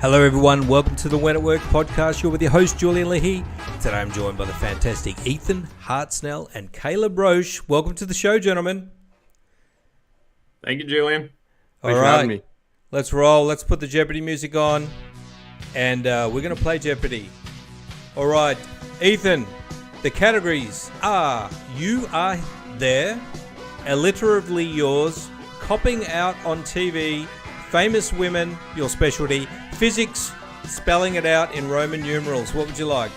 Hello everyone, welcome to the When at Work podcast. You're with your host Julian Leahy. Today I'm joined by the fantastic Ethan, Hartznell and Caleb Roche. Welcome to the show, gentlemen. Thank you, Julian. All right, let's roll. Let's put the Jeopardy music on and we're going to play Jeopardy. All right, Ethan, the categories are You Are There, Alliteratively Yours, Copping Out on TV, Famous Women, your specialty, Physics, spelling it out in Roman numerals. What would you like?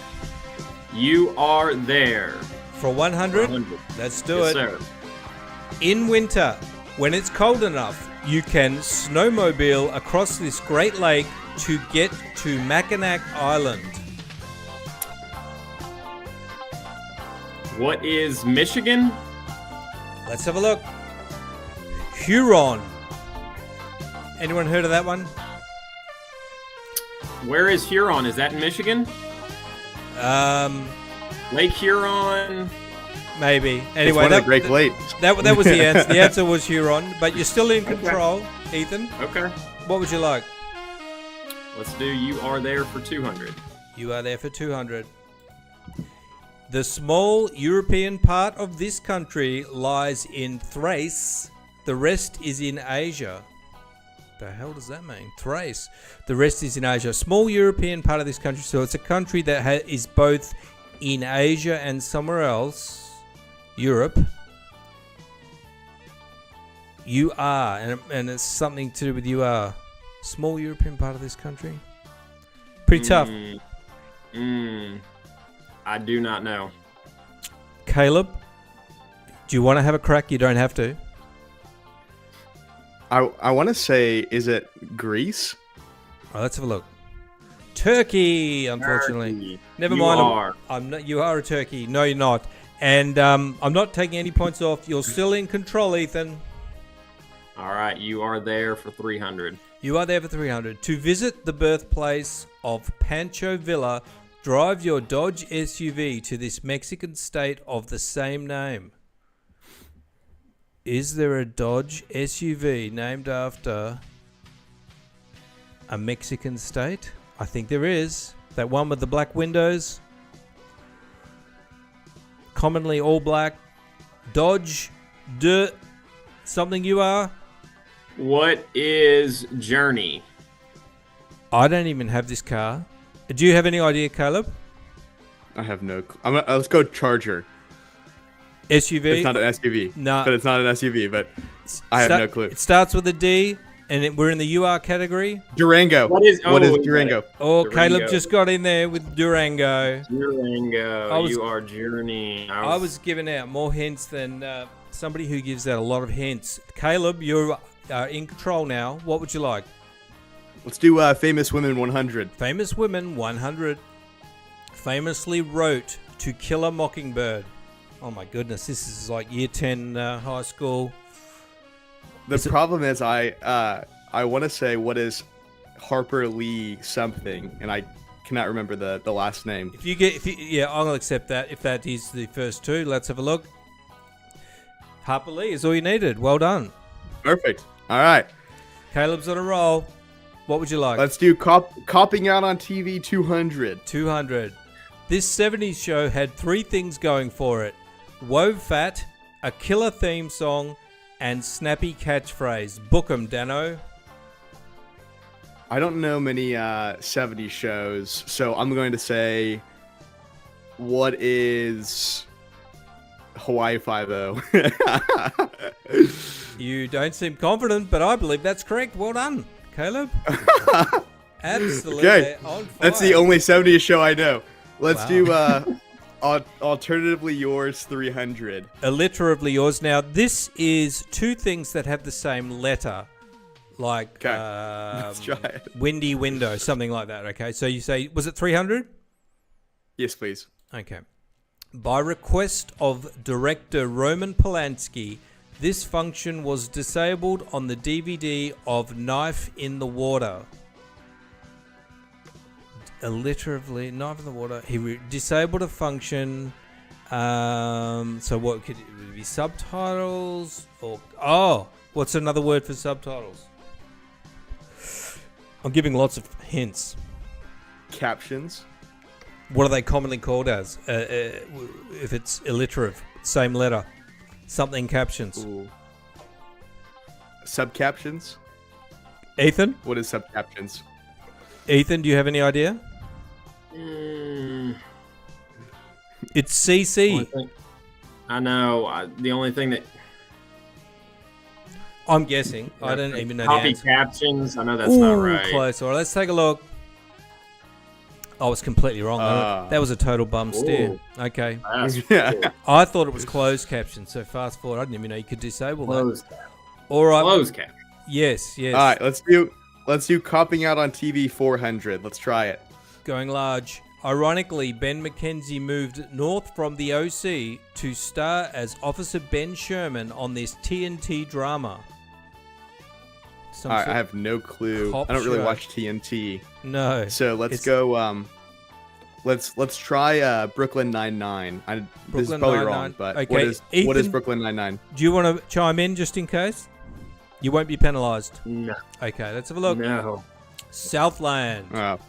You Are There. For 100? Let's do Yes, it. sir. In winter, when it's cold enough, you can snowmobile across this great lake to get to Mackinac Island. What is Michigan? Let's have a look. Huron. Anyone heard of that one? Where is Huron? Is that in Michigan? Lake Huron? Maybe. Anyway, it's one of the Great Lakes. That was the answer. The answer was Huron, but you're still in control, Ethan. Okay. What would you like? Let's do You Are There for 200. You are there for 200. The small European part of this country lies in Thrace. The rest is in Asia. The hell does that mean? Thrace. The rest is in Asia. Small European part of this country. So it's a country that is both in Asia and somewhere else. Europe. You are. And it's something to do with you are. Small European part of this country. Pretty tough. I do not know. Caleb, do you want to have a crack? You don't have to. I want to say, is it Greece? All right, let's have a look. Turkey, unfortunately. Turkey. Never You mind. are. I'm not. You are a turkey. No, you're not. And I'm not taking any points off. You're still in control, Ethan. All right. You Are There for 300. You are there for 300. To visit the birthplace of Pancho Villa, drive your Dodge SUV to this Mexican state of the same name. Is there a Dodge SUV named after a Mexican state? I think there is. That one with the black windows. Commonly all black. Dodge something you are. What is Journey? I don't even have this car. Do you have any idea, Caleb? I have no clue. Let's go Charger. SUV? It's not an SUV. No. But it's not an SUV, but I have no clue. It starts with a D, and we're in the UR category. Durango. What is Durango? Oh, Durango. Caleb just got in there with Durango. Durango. You Are Journey. I was giving out more hints than somebody who gives out a lot of hints. Caleb, you're in control now. What would you like? Let's do Famous Women 100. Famous Women 100 famously wrote To Kill a Mockingbird. Oh my goodness, this is like year 10 high school. The problem is I want to say what is Harper Lee something, and I cannot remember the last name. Yeah, I'll accept that if that is the first two. Let's have a look. Harper Lee is all you needed. Well done. Perfect. All right. Caleb's on a roll. What would you like? Let's do Copping Out on TV 200. 200. This 70s show had three things going for it. Wove Fat, a killer theme song, and snappy catchphrase. Book 'em, Dano. I don't know many 70s shows, so I'm going to say, what is Hawaii Five-0? You don't seem confident, but I believe that's correct. Well done, Caleb. Absolutely Okay. on fire. That's the only 70s show I know. Let's Wow. do Alternatively Yours 300. Alliteratively yours. Now, this is two things that have the same letter. Like Let's try it. windy window, something like that. Okay, so you say, was it 300? Yes, please. Okay. By request of director Roman Polanski, this function was disabled on the DVD of Knife in the Water. Alliteratively, Knife in the Water. He disabled a function. So what could it be? Subtitles? Or what's another word for subtitles? I'm giving lots of hints. Captions. What are they commonly called as? If it's alliterative, same letter. Something captions. Ooh. Subcaptions. Ethan? What is subcaptions? Ethan, do you have any idea? It's CC. I know. The only thing that... I'm guessing. I don't even know the copy answer. Captions. I know that's not right. Close. All right, let's take a look. I was completely wrong. That was a total bum steer. Okay. Yeah. I thought it was closed caption, so fast forward. I didn't even know you could disable Closed that. caption. All right. Closed caption. Yes. All right, let's do copying out on TV 400. Let's try it. Going large. Ironically, Ben McKenzie moved north from the OC to star as Officer Ben Sherman on this TNT drama. All right, I have no clue. I don't really watch TNT. No. So let's go. Let's try Brooklyn Nine-Nine. This is probably wrong, but okay. what is Brooklyn Nine-Nine? Do you want to chime in just in case? You won't be penalised. No. Okay, let's have a look. No. Southland. Oh.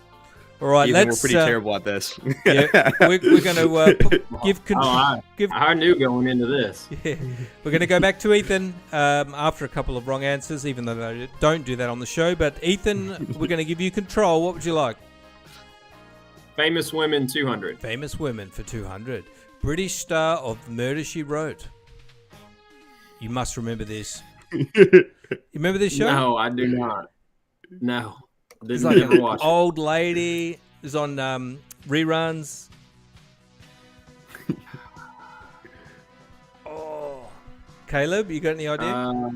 All right, We're pretty terrible at this. Yeah, we're going to give control. I knew going into this. Yeah, we're going to go back to Ethan after a couple of wrong answers, even though they don't do that on the show. But Ethan, we're going to give you control. What would you like? Famous women 200. Famous women for 200. British star of Murder, She Wrote. You must remember this. You remember this show? No, I do not. No. It's like an old lady. It's on reruns. Oh, Caleb, you got any idea?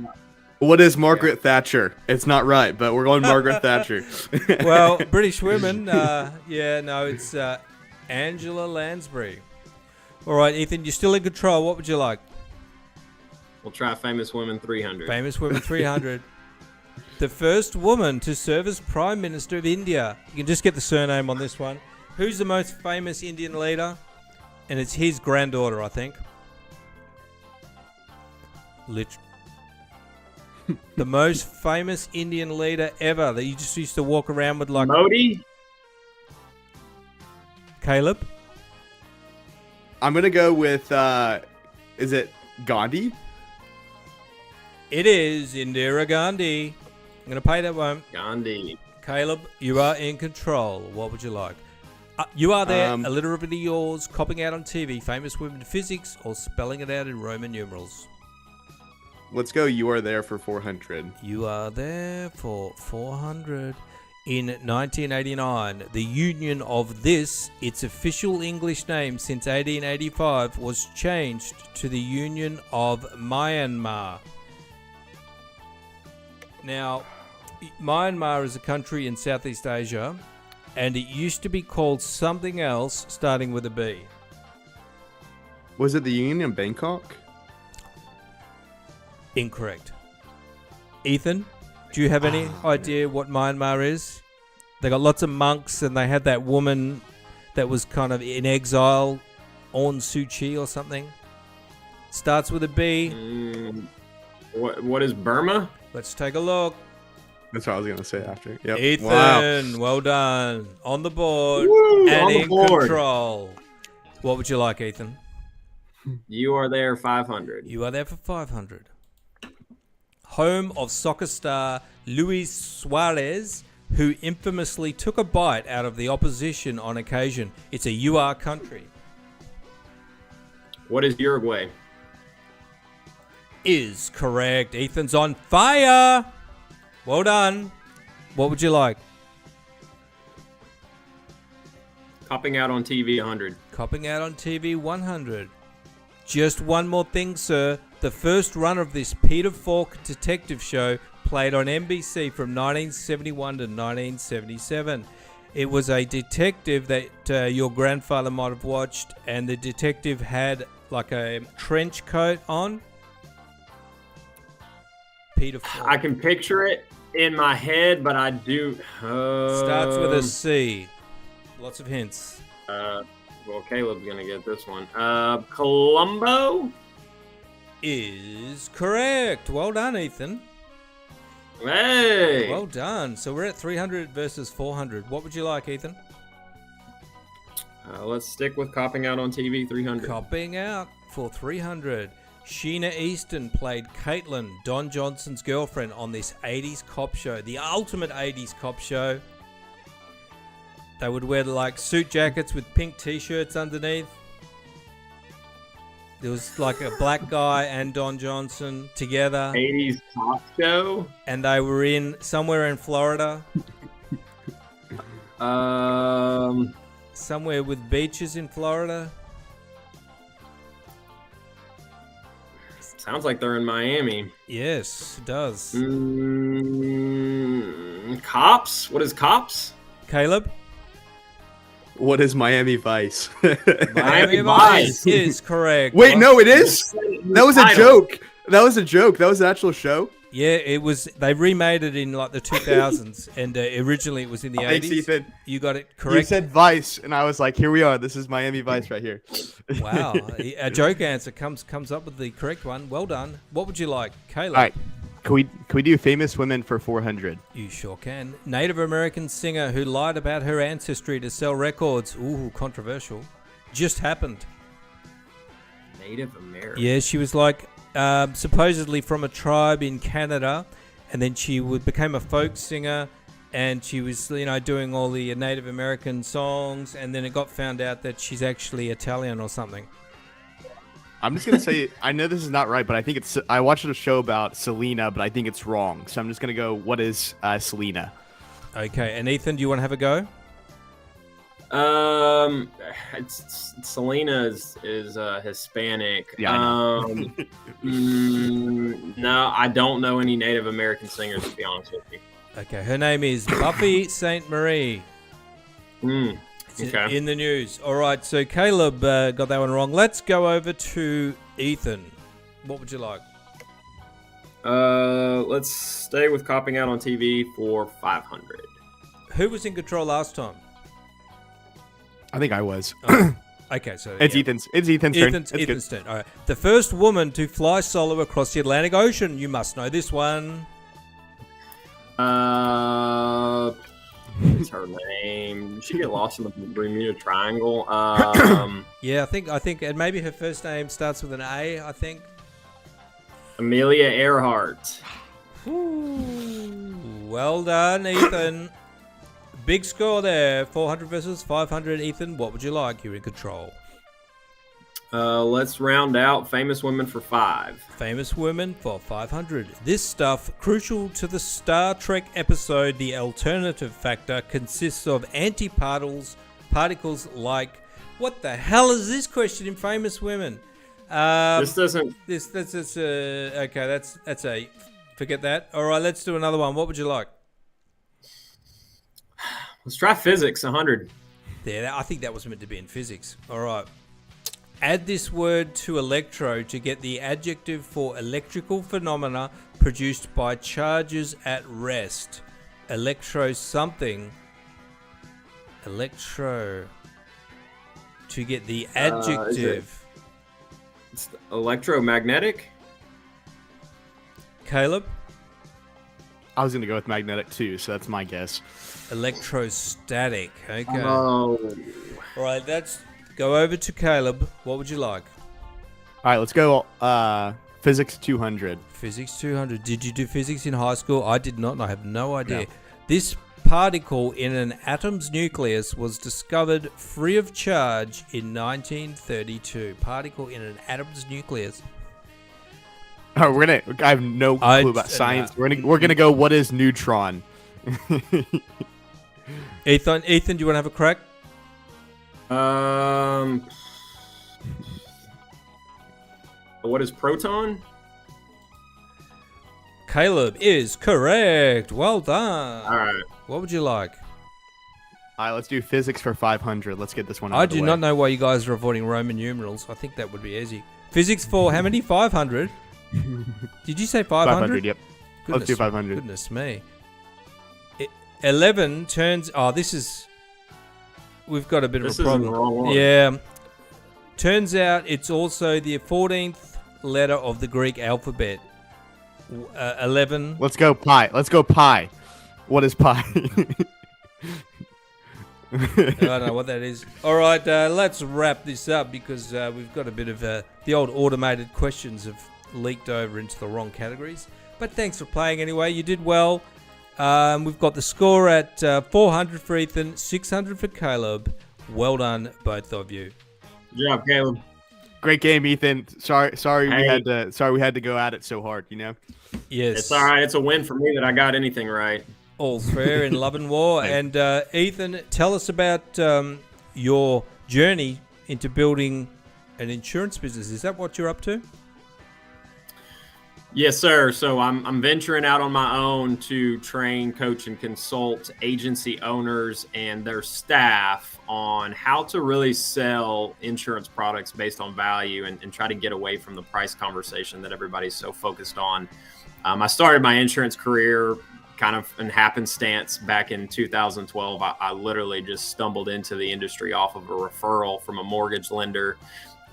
What is Margaret Thatcher? It's not right, but we're going Margaret Thatcher. Well, British women. It's Angela Lansbury. All right, Ethan, you're still in control. What would you like? We'll try famous women 300. Famous women 300. The first woman to serve as Prime Minister of India. You can just get the surname on this one. Who's the most famous Indian leader? And it's his granddaughter, I think. The most famous Indian leader ever that you just used to walk around with like... Modi? Caleb? I'm going to go with, is it Gandhi? It is Indira Gandhi. I'm going to pay that one. Gandhi. Caleb, you are in control. What would you like? You are there, alliteratively yours, copying out on TV, famous women in physics, or spelling it out in Roman numerals. Let's go. You are there for 400. You are there for 400. In 1989, the union of this, its official English name since 1885, was changed to the Union of Myanmar. Now, Myanmar is a country in Southeast Asia, and it used to be called something else starting with a B. Was it the Union in Bangkok? Incorrect. Ethan, do you have any idea what Myanmar is? They got lots of monks, and they had that woman that was kind of in exile, Aung Suu Kyi or something. Starts with a B. What is Burma? Let's take a look. That's what I was going to say after. Yep. Ethan, well done. On the board. Woo, and on the in board. control. What would you like, Ethan? You are there 500. You are there for 500. Home of soccer star Luis Suarez, who infamously took a bite out of the opposition on occasion. It's a UR country. What is Uruguay? Is correct. Ethan's on fire. Well done. What would you like? Copping out on TV 100. Copping out on TV 100. Just one more thing, sir. The first run of this Peter Falk detective show played on NBC from 1971 to 1977. It was a detective that your grandfather might have watched, and the detective had like a trench coat on. Peter Falk. I can picture it in my head, but I do. Starts with a C. Lots of hints. Well, Caleb's gonna get this one. Colombo is correct. Well done, Ethan. Hey! Well done. So we're at 300 versus 400. What would you like, Ethan? Let's stick with copping out on TV 300. Copping out for 300. Sheena Easton played Caitlin, Don Johnson's girlfriend, on this 80s cop show, the ultimate 80s cop show. They would wear like suit jackets with pink t-shirts underneath. There was like a black guy and Don Johnson together. 80s cop show? And they were in somewhere in Florida. Somewhere with beaches in Florida. Sounds like they're in Miami. Yes, it does. Cops? What is Cops? Caleb? What is Miami Vice? Miami Vice is correct. Wait, no, it is? That was a joke. That was a joke. That was an actual show? Yeah, it was. They remade it in like the 2000s, and originally it was in the 80s. Thanks, Ethan. You got it correct. You said Vice, and I was like, here we are. This is Miami Vice right here. Wow. A joke answer comes up with the correct one. Well done. What would you like, Caleb? All right. Can we do famous women for 400? You sure can. Native American singer who lied about her ancestry to sell records. Ooh, controversial. Just happened. Native American? Yeah, she was like supposedly from a tribe in Canada, and then she became a folk singer, and she was, doing all the Native American songs, and then it got found out that she's actually Italian or something. I'm just going to say, I know this is not right, but I think I watched a show about Selena, but I think it's wrong. So I'm just going to go, what is Selena? Okay, and Ethan, do you want to have a go? Selena is Hispanic. Yeah. No, I don't know any Native American singers, to be honest with you. Okay, her name is Buffy St. Marie. Okay. In the news. All right, so Caleb got that one wrong. Let's go over to Ethan. What would you like? Let's stay with copping out on TV for 500. Who was in control last time? I think I was. Okay, so It's Ethan's turn. Ethan's turn. All right. The first woman to fly solo across the Atlantic Ocean. You must know this one. What's her name? She get lost in the Bermuda Triangle. Yeah, I think, and maybe her first name starts with an A. I think. Amelia Earhart. Ooh, well done, Ethan. Big score there. 400 versus 500. Ethan, what would you like? You're in control. Let's round out famous women for 5. Famous women for 500. This stuff, crucial to the Star Trek episode The Alternative Factor, consists of antiparticles like... What the hell is this question in famous women? This doesn't... Okay, that's a... Forget that. All right, let's do another one. What would you like? Let's try physics, 100. Yeah, I think that was meant to be in physics. All right. Add this word to electro to get the adjective for electrical phenomena produced by charges at rest. Electro something. Electro. To get the adjective. It's electromagnetic? Caleb? I was going to go with magnetic too, so that's my guess. Electrostatic. Okay. Oh. All right, let's go over to Caleb. What would you like? All right, let's go physics 200. Physics 200. Did you do physics in high school? I did not, and I have no idea. No. This particle in an atom's nucleus was discovered free of charge in 1932. Particle in an atom's nucleus. All right, I have no clue about science. We're gonna go. What is neutron? Ethan, do you want to have a crack? What is proton? Caleb is correct. Well done. All right. What would you like? All right, let's do physics for 500. Let's get this one out I of the do way. not know why you guys are avoiding Roman numerals. I think that would be easy. Physics for how many? 500? Did you say 500? 500, yep. Let's do 500. Goodness me. 11 turns... Oh, this is... We've got a bit of a problem. This is the wrong one. Yeah. Turns out it's also the 14th letter of the Greek alphabet. 11. Let's go pie. What is pie? I don't know what that is. All right, let's wrap this up because we've got a bit of the old automated questions have leaked over into the wrong categories. But thanks for playing anyway. You did well. We've got the score at 400 for Ethan, 600 for Caleb. Well done, both of you. Good job, Caleb. Great game, Ethan. Sorry we had to go at it so hard. Yes, It's all right. It's a win for me that I got anything right. All's fair in love and war. And Ethan, tell us about your journey into building an insurance business. Is that what you're up to? Yes, sir. So I'm venturing out on my own to train, coach, and consult agency owners and their staff on how to really sell insurance products based on value and try to get away from the price conversation that everybody's so focused on. I started my insurance career kind of in happenstance back in 2012. I literally just stumbled into the industry off of a referral from a mortgage lender.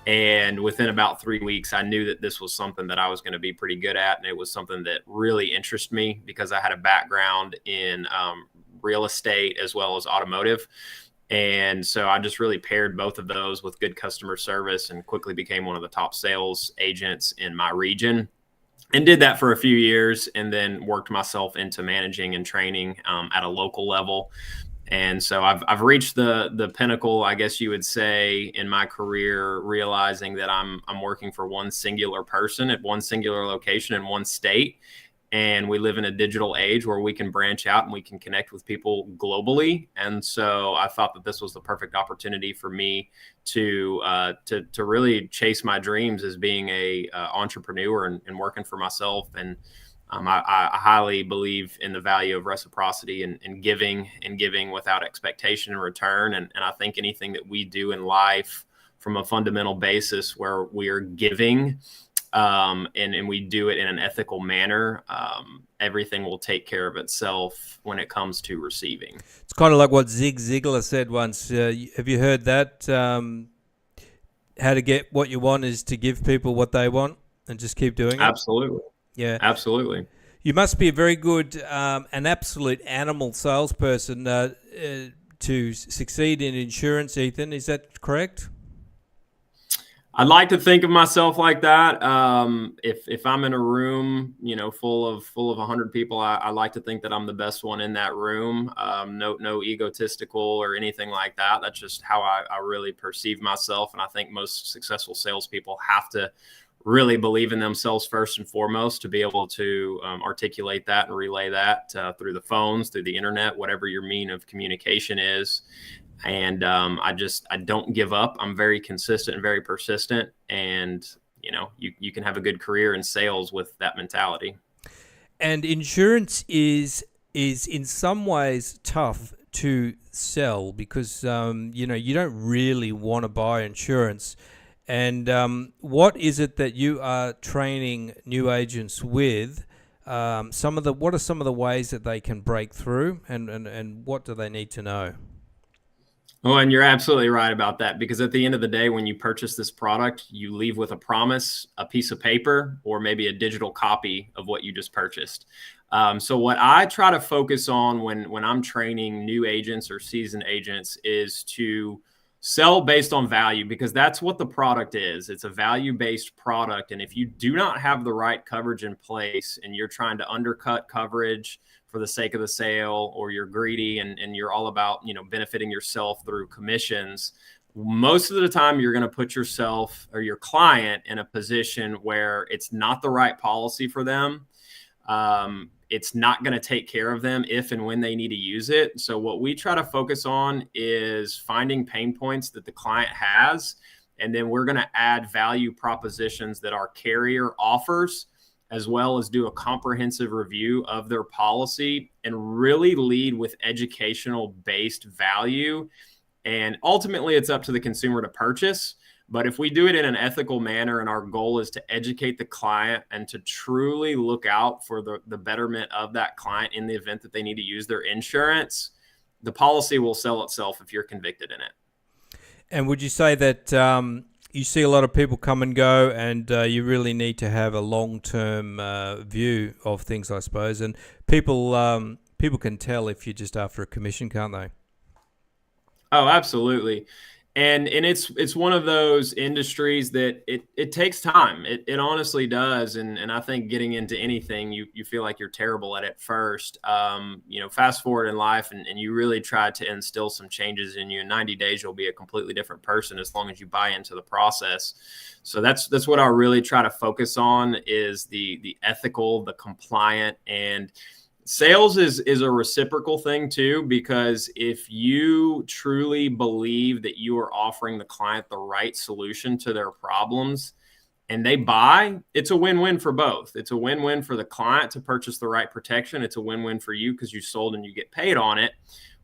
And within about 3 weeks, I knew that this was something that I was going to be pretty good at. And it was something that really interested me because I had a background in real estate as well as automotive. And so I just really paired both of those with good customer service and quickly became one of the top sales agents in my region. And did that for a few years and then worked myself into managing and training at a local level. And so I've reached the pinnacle, I guess you would say, in my career, realizing that I'm working for one singular person at one singular location in one state. And we live in a digital age where we can branch out and we can connect with people globally. And so I thought that this was the perfect opportunity for me to really chase my dreams as being a entrepreneur and working for myself. And I highly believe in the value of reciprocity and giving without expectation in return. And I think anything that we do in life from a fundamental basis where we are giving and we do it in an ethical manner, everything will take care of itself when it comes to receiving. It's kind of like what Zig Ziglar said once. Have you heard that? How to get what you want is to give people what they want and just keep doing it. Absolutely. Yeah, absolutely. You must be a very good, an absolute animal salesperson to succeed in insurance, Ethan. Is that correct? I'd like to think of myself like that. If I'm in a room, full of 100 people, I like to think that I'm the best one in that room. No egotistical or anything like that. That's just how I really perceive myself. And I think most successful salespeople have to really believe in themselves first and foremost to be able to articulate that and relay that through the phones, through the internet, whatever your mean of communication is. And I don't give up. I'm very consistent and very persistent. And, you can have a good career in sales with that mentality. And insurance is in some ways tough to sell because, you don't really want to buy insurance. And what is it that you are training new agents with? What are some of the ways that they can break through, and what do they need to know? Oh, and you're absolutely right about that, because at the end of the day, when you purchase this product, you leave with a promise, a piece of paper, or maybe a digital copy of what you just purchased. So what I try to focus on when I'm training new agents or seasoned agents is to sell based on value, because that's what the product is. It's a value-based product. And if you do not have the right coverage in place and you're trying to undercut coverage for the sake of the sale, or you're greedy and you're all about, benefiting yourself through commissions, most of the time you're going to put yourself or your client in a position where it's not the right policy for them. It's not going to take care of them if and when they need to use it. So what we try to focus on is finding pain points that the client has, and then we're going to add value propositions that our carrier offers, as well as do a comprehensive review of their policy and really lead with educational based value. And ultimately it's up to the consumer to purchase. But if we do it in an ethical manner and our goal is to educate the client and to truly look out for the betterment of that client in the event that they need to use their insurance, the policy will sell itself if you're convicted in it. And would you say that, you see a lot of people come and go, and you really need to have a long-term view of things, I suppose. And people can tell if you're just after a commission, can't they? Oh, absolutely. And it's one of those industries that it takes time. It honestly does. And I think getting into anything, you feel like you're terrible at it first. Fast forward in life and you really try to instill some changes in you. In 90 days, you'll be a completely different person as long as you buy into the process. So that's what I really try to focus on is the ethical, the compliant, and sales is a reciprocal thing too, because if you truly believe that you are offering the client the right solution to their problems and they buy, it's a win-win for both. It's a win-win for the client to purchase the right protection. It's a win-win for you because you sold and you get paid on it.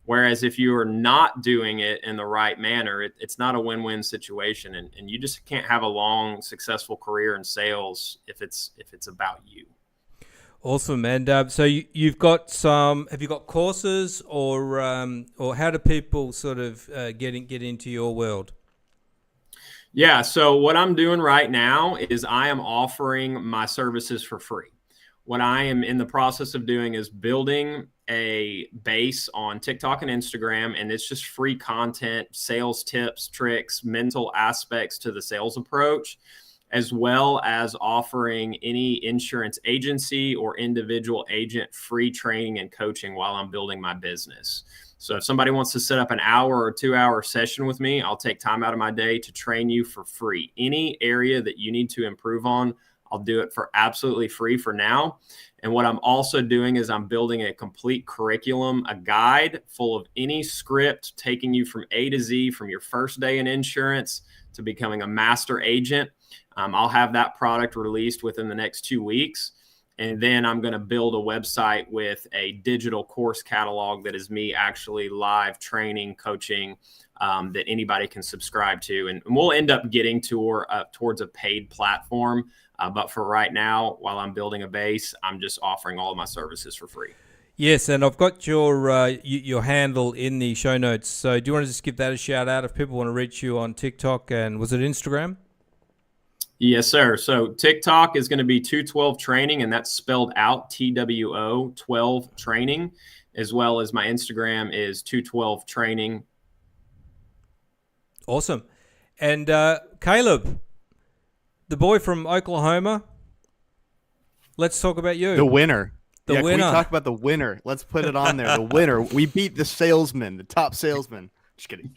Whereas if you are not doing it in the right manner, it's not a win-win situation. And you just can't have a long, successful career in sales if it's about you. Awesome. And so you've got have you got courses or how do people sort of get into your world? Yeah. So what I'm doing right now is I am offering my services for free. What I am in the process of doing is building a base on TikTok and Instagram, and it's just free content, sales tips, tricks, mental aspects to the sales approach, as well as offering any insurance agency or individual agent free training and coaching while I'm building my business. So if somebody wants to set up an hour or 2-hour session with me, I'll take time out of my day to train you for free. Any area that you need to improve on, I'll do it for absolutely free for now. And what I'm also doing is I'm building a complete curriculum, a guide full of any script taking you from A to Z, from your first day in insurance to becoming a master agent. I'll have that product released within the next 2 weeks. And then I'm going to build a website with a digital course catalog that is me actually live training, coaching, that anybody can subscribe to. And we'll end up getting towards a paid platform. But for right now, while I'm building a base, I'm just offering all of my services for free. Yes, and I've got your handle in the show notes. So do you want to just give that a shout out if people want to reach you on TikTok and was it Instagram? Yes, sir. So TikTok is going to be 212 Training, and that's spelled out TWO 12 Training, as well as my Instagram is 212 Training. Awesome. And Caleb, the boy from Oklahoma, let's talk about you. The winner. The winner. Can we talk about the winner? Let's put it on there. The winner. We beat the salesman, the top salesman. Just kidding.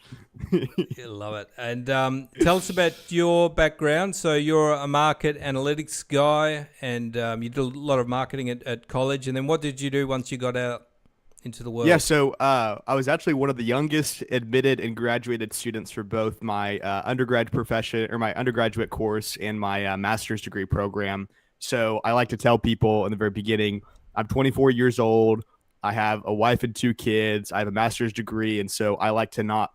I love it. And tell us about your background. So you're a market analytics guy, and you did a lot of marketing at college. And then what did you do once you got out into the world? Yeah, so I was actually one of the youngest admitted and graduated students for both my my undergraduate course and my master's degree program. So I like to tell people in the very beginning, I'm 24 years old. I have a wife and 2 kids. I have a master's degree, and so I like to not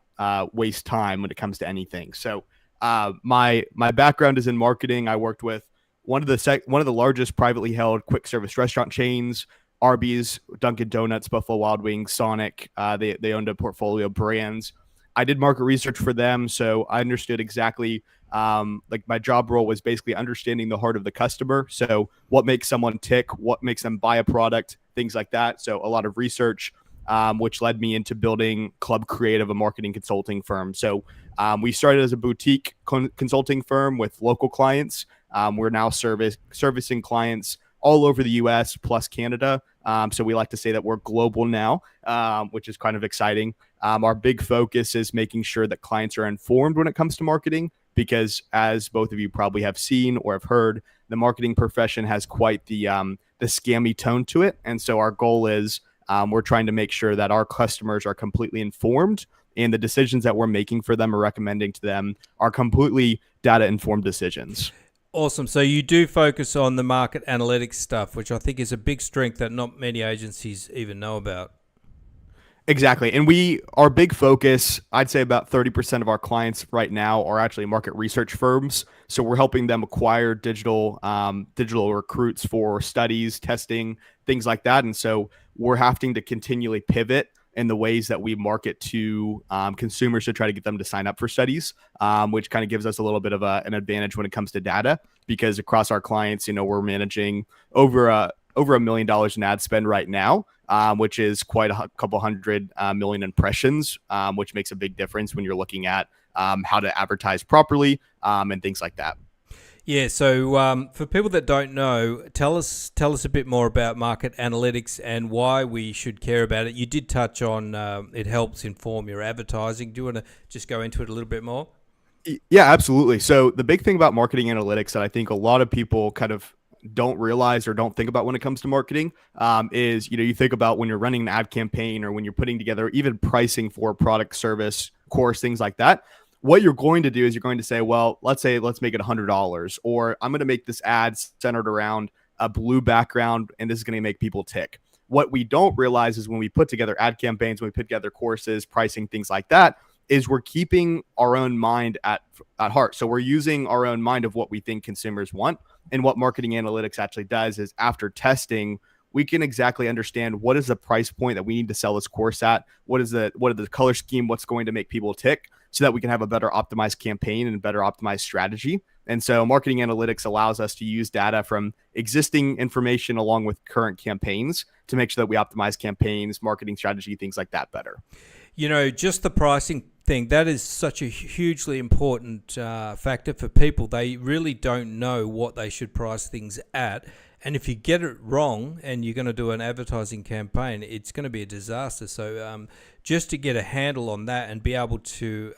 waste time when it comes to anything. So my background is in marketing. I worked with one of the largest privately held quick service restaurant chains, Arby's, Dunkin' Donuts, Buffalo Wild Wings, Sonic. They owned a portfolio of brands. I did market research for them, so I understood exactly. Like my job role was basically understanding the heart of the customer. So what makes someone tick, what makes them buy a product, things like that. So a lot of research, which led me into building Club Creative, a marketing consulting firm. So we started as a boutique consulting firm with local clients. We're now servicing clients all over the U.S. plus Canada. So we like to say that we're global now, which is kind of exciting. Our big focus is making sure that clients are informed when it comes to marketing, because as both of you probably have seen or have heard, the marketing profession has quite the scammy tone to it. And so our goal is we're trying to make sure that our customers are completely informed and the decisions that we're making for them or recommending to them are completely data-informed decisions. Awesome. So you do focus on the market analytics stuff, which I think is a big strength that not many agencies even know about. Exactly. And our big focus, I'd say about 30% of our clients right now are actually market research firms. So we're helping them acquire digital recruits for studies, testing, things like that. And so we're having to continually pivot in the ways that we market to consumers to try to get them to sign up for studies, which kind of gives us a little bit of an advantage when it comes to data, because across our clients, we're managing over $1 million in ad spend right now, which is quite a couple hundred million impressions, which makes a big difference when you're looking at how to advertise properly and things like that. Yeah, so for people that don't know, tell us a bit more about market analytics and why we should care about it. You did touch on it helps inform your advertising. Do you want to just go into it a little bit more? Yeah, absolutely. So the big thing about marketing analytics that I think a lot of people kind of don't realize or don't think about when it comes to marketing is, you think about when you're running an ad campaign or when you're putting together even pricing for a product, service, course, things like that. What you're going to do is you're going to say, well, let's make it $100, or I'm going to make this ad centered around a blue background, and this is going to make people tick. What we don't realize is when we put together ad campaigns, when we put together courses, pricing, things like that, is we're keeping our own mind at heart. So we're using our own mind of what we think consumers want. And what marketing analytics actually does is after testing, we can exactly understand what is the price point that we need to sell this course at, what are the color scheme, what's going to make people tick, so that we can have a better optimized campaign and a better optimized strategy. And so marketing analytics allows us to use data from existing information along with current campaigns to make sure that we optimize campaigns, marketing strategy, things like that better. Just the pricing thing, that is such a hugely important factor for people. They really don't know what they should price things at. And if you get it wrong and you're going to do an advertising campaign, it's going to be a disaster. So just to get a handle on that and be able to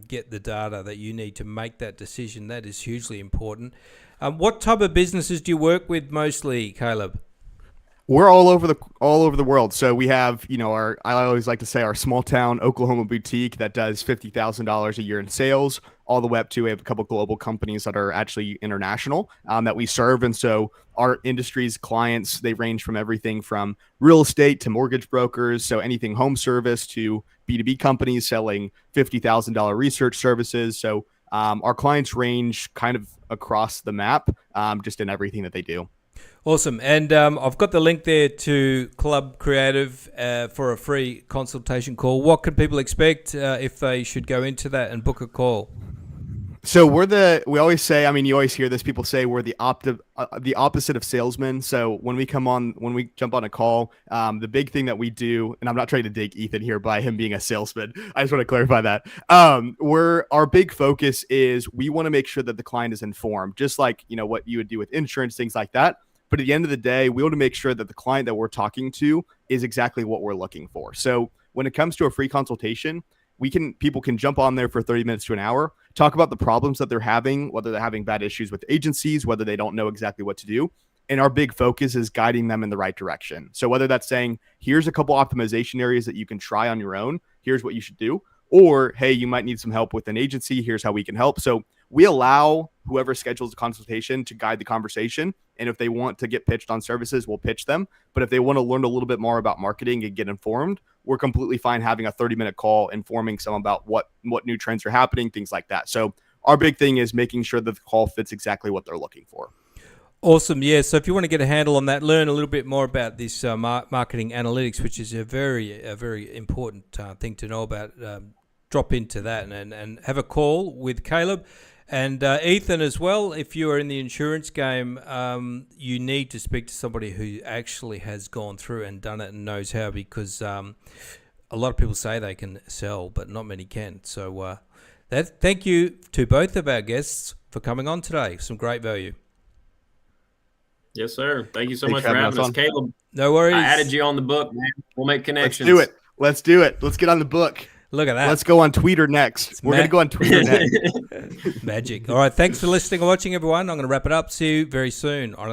get the data that you need to make that decision, that is hugely important. What type of businesses do you work with mostly, Caleb? We're all over the world. So we have, I always like to say our small town Oklahoma boutique that does $50,000 a year in sales, all the way up to we have a couple global companies that are actually international that we serve. And so our industry's clients, they range from everything from real estate to mortgage brokers. So anything home service to B2B companies selling $50,000 research services. So our clients range kind of across the map, just in everything that they do. Awesome. And I've got the link there to Club Creative for a free consultation call. What can people expect if they should go into that and book a call? So we always say, you always hear this, people say we're the opposite of salesmen. So when we jump on a call, the big thing that we do, and I'm not trying to dig Ethan here by him being a salesman, I just want to clarify that. Our big focus is we want to make sure that the client is informed, just like, what you would do with insurance, things like that. But at the end of the day, we want to make sure that the client that we're talking to is exactly what we're looking for. So when it comes to a free consultation, people can jump on there for 30 minutes to an hour, talk about the problems that they're having, whether they're having bad issues with agencies, whether they don't know exactly what to do. And our big focus is guiding them in the right direction. So whether that's saying, here's a couple optimization areas that you can try on your own, here's what you should do, or, hey, you might need some help with an agency, here's how we can help. So we allow whoever schedules a consultation to guide the conversation. And if they want to get pitched on services, we'll pitch them. But if they want to learn a little bit more about marketing and get informed, we're completely fine having a 30-minute call informing some about what new trends are happening, things like that. So our big thing is making sure that the call fits exactly what they're looking for. Awesome. Yeah. So if you want to get a handle on that, learn a little bit more about this marketing analytics, which is a very important thing to know about, drop into that and have a call with Caleb. And Ethan as well, if you are in the insurance game, you need to speak to somebody who actually has gone through and done it and knows how, because a lot of people say they can sell, but not many can. So thank you to both of our guests for coming on today. Some great value. Yes, sir. Thank you so much for having us, Caleb. No worries. I added you on the book, man. We'll make connections. Let's do it. Let's get on the book. Look at that. Let's go on Twitter next. We're going to go on Twitter next. Magic. All right. Thanks for listening and watching, everyone. I'm going to wrap it up. See you very soon on